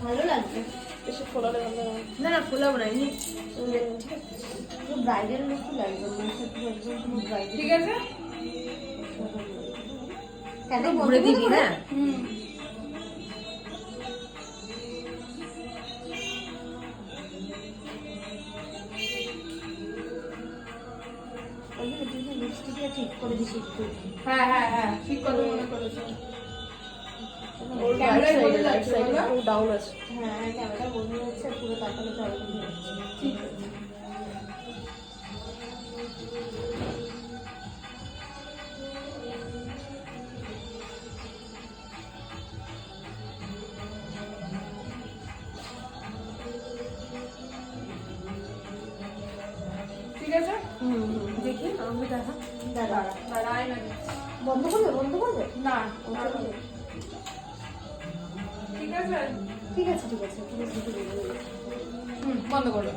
ভালো লাগবে। বেশি ফোলালে ভালো না। না না ফোলাবো না, এমনি ঠিক আছে। পুরো ব্রাইডাল লুক লাগবে, একদম পুরো ব্রাইডাল। ঠিক আছে, কেন ঘুরে দিবি না? লিপস্টিকটা ঠিক করে দিস একটু। হ্যাঁ হ্যাঁ হ্যাঁ ঠিক কথা মনে করেছো। ওর ক্যামেরায় right বোঝা side, right যাচ্ছে side বলো? একটু down আছে। হ্যাঁ ক্যামেরা বন্ধ হচ্ছে, পুরো তাকালে তো আরো কমে যাচ্ছে। ঠিক আছে। ঠিক আছে, দেখি আমি দেখা। দাঁড়া দাঁড়া আয়না নে। বন্ধ করবে, বন্ধ করবে? না ওকে, না, ঠিক আছে, ঠিক আছে ঠিক আছে ঠিক আছে, বন্ধ করো।